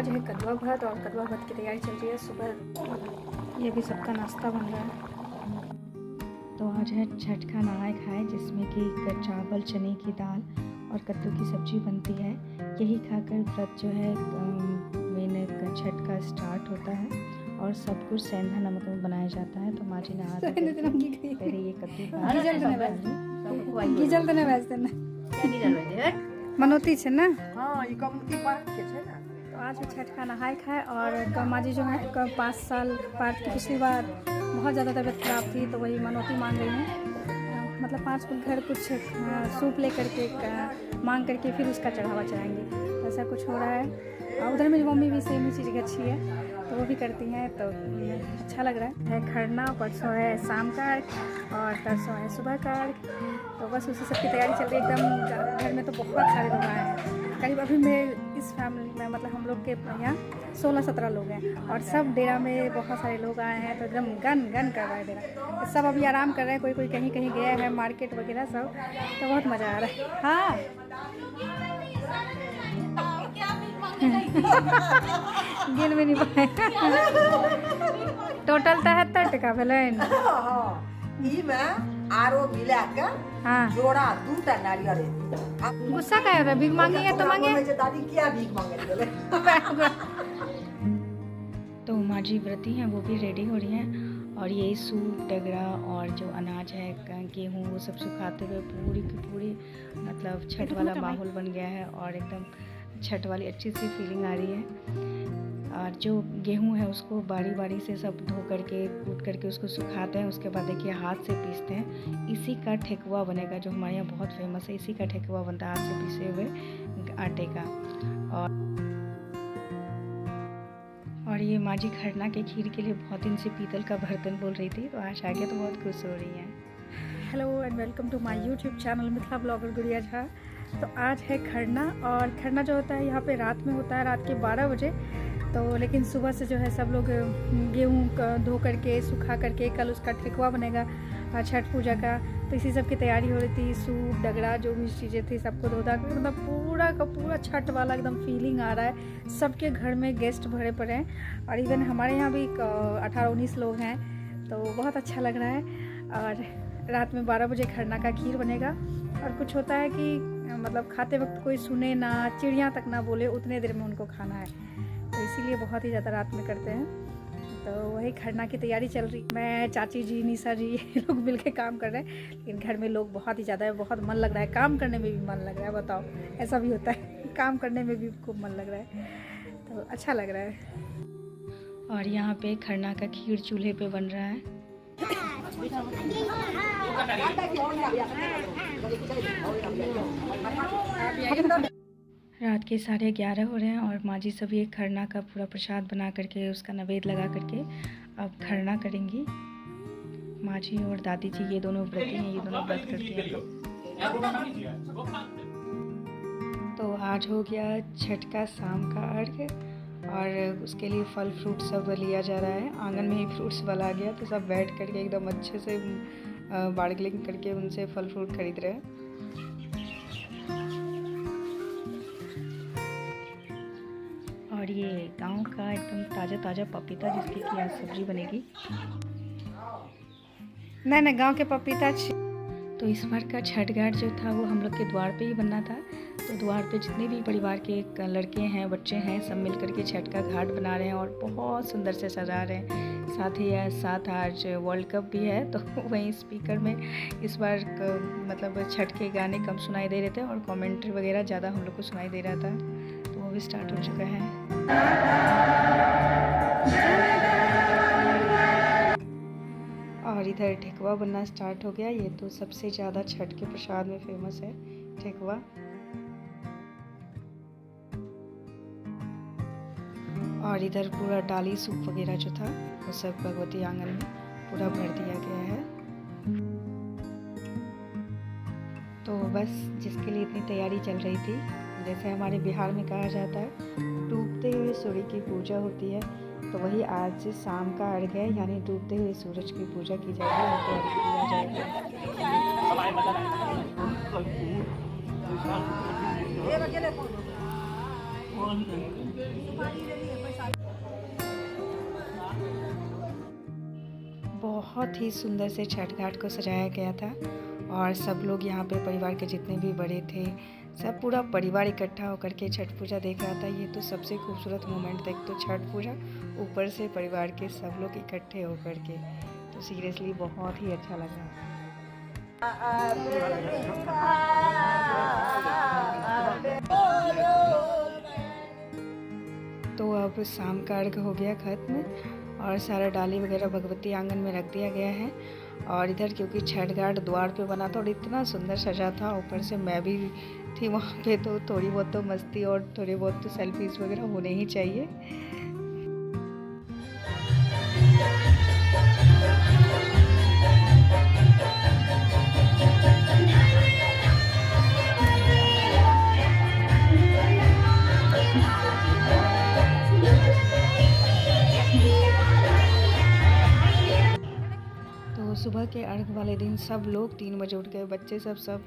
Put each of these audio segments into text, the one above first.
आज है कद्दू भात और कद्दू भात की तैयारी चल रही है। सुबह ये भी सबका नाश्ता बन रहा है। तो आज है छठ का नहाय खाए, जिसमें कि चावल, चने की दाल और कद्दू की सब्ज़ी बनती है। यही खाकर व्रत जो है मेन छठ का स्टार्ट होता है और सब कुछ सेंधा नमक में बनाया जाता है। तो माँ जी नहा पहले ये कद्दू मनोती है ना। हाँ, ये कमती बात के है ना। तो आज है छठ का नहाय खाए और माँ जी जो है 5 साल बाद की पिछली बार बहुत ज़्यादा तबीयत खराब थी, तो वही मनोती मांग रही हैं। मतलब 5 कुल घर कुछ सूप ले करके मांग करके फिर उसका चढ़ावा चढ़ाएंगे, ऐसा कुछ हो रहा है। और उधर मेरी मम्मी भी सेम ही चीज़ अच्छी है, तो वो भी करती हैं, तो अच्छा लग रहा है। खरना परसों है शाम का और परसों है सुबह का, तो बस उसी सब की तैयारी चल रही है एकदम। घर में तो बहुत सारे लोग आए हैं, करीब अभी मेरे इस फैमिली में मतलब हम लोग के यहाँ 16-17 लोग हैं और सब डेरा में बहुत सारे लोग आए हैं, तो एकदम गन गन कर रहा है डेरा। सब अभी आराम कर रहे हैं, कोई कोई कहीं कहीं गया है मार्केट वगैरह सब, तो बहुत मज़ा आ रहा है। हाँ गिन भी नहीं पाए। टोटल 73 टका भेलन। आरो मिला के जोड़ा 2टा नारियल। गुस्सा का है, भीख मांगी है तो मांगे। दादी क्या भीख मांगे। तो माँ जी व्रती हैं, वो भी रेडी हो रही हैं और ये सूप डगरा और जो अनाज है गेहूँ वो सब सुखाते हुए पूरी की पूरी मतलब छठ वाला माहौल बन गया है और एकदम छठ वाली अच्छी सी फीलिंग आ रही है। और जो गेहूं है उसको बारी बारी से सब धो करके कूट करके उसको सुखाते हैं, उसके बाद देखिए हाथ से पीसते हैं। इसी का ठेकुआ बनेगा, जो हमारे यहाँ बहुत फेमस है। इसी का ठेकुआ बनता है हाथ से पीसे हुए आटे का। और ये माँ जी खरना के खीर के लिए बहुत दिन से पीतल का बर्तन बोल रही थी, तो आज आ गया तो बहुत खुश हो रही हैं। Hello and welcome to my YouTube channel Mithila blogger Gudiya Jha. तो आज है खरना और खरना जो होता है यहाँ पे रात में होता है, रात के 12 बजे। तो लेकिन सुबह से जो है सब लोग गेहूँ धो करके सुखा करके कल उसका ठेकुआ बनेगा छठ पूजा का, तो इसी सब की तैयारी हो रही थी। सूप डगरा जो भी चीज़ें थी सबको धो धा कर मतलब पूरा का पूरा छठ वाला एकदम फीलिंग आ रहा है। सबके घर में गेस्ट भरे पड़े हैं और इवन हमारे यहाँ भी 18-19 लोग हैं, तो बहुत अच्छा लग रहा है। और रात में 12 बजे खरना का खीर बनेगा और कुछ होता है कि मतलब खाते वक्त कोई सुने ना, चिड़िया तक ना बोले, उतने देर में उनको खाना है, तो इसीलिए बहुत ही ज़्यादा रात में करते हैं। तो वही खरना की तैयारी चल रही। मैं, चाची जी, निशा जी ये लोग मिल के काम कर रहे हैं, लेकिन घर में लोग बहुत ही ज़्यादा है, बहुत मन लग रहा है। काम करने में भी मन लग रहा है, बताओ ऐसा भी होता है। काम करने में भी खूब मन लग रहा है, तो अच्छा लग रहा है। और यहाँ पे खरना का खीर चूल्हे पे बन रहा है। रात के 11:30 हो रहे हैं और माँ जी सभी खरना का पूरा प्रसाद बना करके उसका नैवेद्य लगा करके अब खरना करेंगी। माँ जी और दादी जी ये दोनों व्रती हैं, ये दोनों व्रत करती हैं। तो आज हो गया छठ का शाम का अर्घ और उसके लिए फल फ्रूट सब लिया जा रहा है। आंगन में ही फ्रूट्स वाला आ गया, तो सब बैठ करके एकदम अच्छे से बार्गेनिंग करके उनसे फल फ्रूट खरीद रहे हैं। और ये गांव का एकदम ताज़ा ताज़ा पपीता, जिसकी कि आज सब्जी बनेगी। नहीं गांव के पपीता। तो इस बार का छठ घाट जो था वो हम लोग के द्वार पे ही बनना था, तो द्वार पे जितने भी परिवार के लड़के हैं, बच्चे हैं, सब मिल करके छठ का घाट बना रहे हैं और बहुत सुंदर से सजा रहे हैं। साथ आज वर्ल्ड कप भी है, तो वहीं स्पीकर में इस बार मतलब छठ के गाने कम सुनाई दे रहे थे और कमेंट्री वगैरह ज़्यादा हम लोग को सुनाई दे रहा था, तो वो भी स्टार्ट हो चुका है। और इधर ठेकुआ बनना स्टार्ट हो गया। ये तो सबसे ज़्यादा छठ के प्रसाद में फेमस है ठेकुआ। और इधर पूरा डाली सूप वगैरह जो था वो सब भगवती आंगन में पूरा भर दिया गया है। तो बस जिसके लिए इतनी तैयारी चल रही थी, जैसे हमारे बिहार में कहा जाता है डूबते हुए सूर्य की पूजा होती है, तो वही आज शाम का अर्घ है, यानी डूबते हुए सूरज की पूजा की जाएगी और तैयारी किया जाएगा। बहुत ही सुंदर से छठ घाट को सजाया गया था और सब लोग यहाँ पे परिवार के जितने भी बड़े थे सब पूरा परिवार इकट्ठा होकर के छठ पूजा देख रहा था। ये तो सबसे खूबसूरत मोमेंट था, तो छठ पूजा ऊपर से परिवार के सब लोग इकट्ठे होकर के, तो सीरियसली बहुत ही अच्छा लगा। तो अब शाम का अर्घ हो गया खत्म और सारा डाली वगैरह भगवती आंगन में रख दिया गया है। और इधर क्योंकि छठ घाट द्वार पे बना था और इतना सुंदर सजा था, ऊपर से मैं भी थी वहाँ पे, तो थोड़ी बहुत तो मस्ती और थोड़ी बहुत तो सेल्फीज वगैरह होने ही चाहिए। सुबह के अर्घ वाले दिन सब लोग 3 बजे उठ गए, बच्चे सब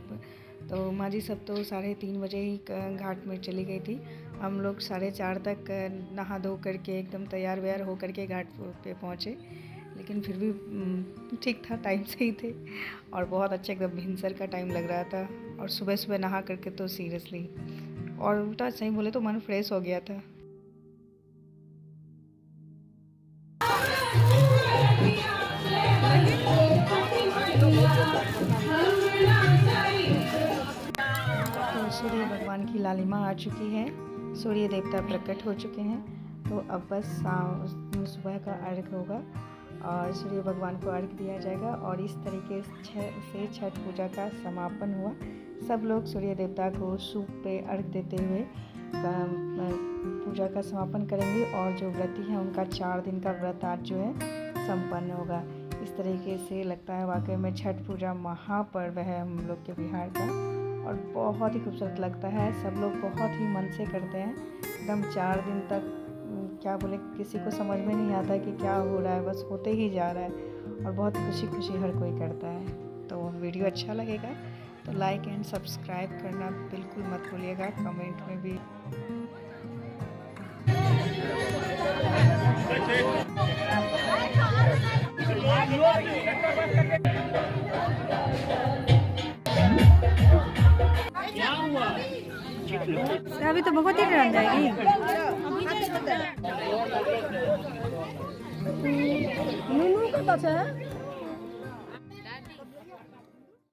तो माँ जी सब तो 3:30 बजे ही घाट में चली गई थी। हम लोग 4:30 तक नहा धो करके एकदम तैयार व्यार हो करके घाट पे पहुँचे, लेकिन फिर भी ठीक था, टाइम से ही थे और बहुत अच्छा एकदम भिनसर का टाइम लग रहा था। और सुबह सुबह नहा करके तो सीरियसली और उल्टा सही बोले तो मन फ्रेश हो गया था। तो सूर्य भगवान की लालिमा आ चुकी है, सूर्य देवता प्रकट हो चुके हैं। तो अब बस सुबह का अर्घ होगा और सूर्य भगवान को अर्घ दिया जाएगा और इस तरीके से छठ पूजा का समापन हुआ। सब लोग सूर्य देवता को सूप पे अर्घ देते हुए पूजा का समापन करेंगे और जो व्रती हैं उनका 4 दिन का व्रत आज जो है संपन्न होगा। इस तरीके से लगता है वाकई में छठ पूजा महापर्व है हम लोग के बिहार का और बहुत ही खूबसूरत लगता है। सब लोग बहुत ही मन से करते हैं, एकदम 4 दिन तक क्या बोले, किसी को समझ में नहीं आता कि क्या हो रहा है, बस होते ही जा रहा है और बहुत खुशी खुशी हर कोई करता है। तो वीडियो अच्छा लगेगा तो लाइक एंड सब्सक्राइब करना बिल्कुल मत भूलिएगा, कमेंट में भी। अभी तो बहुत ही रह जाएगी। नूनू का बचा है।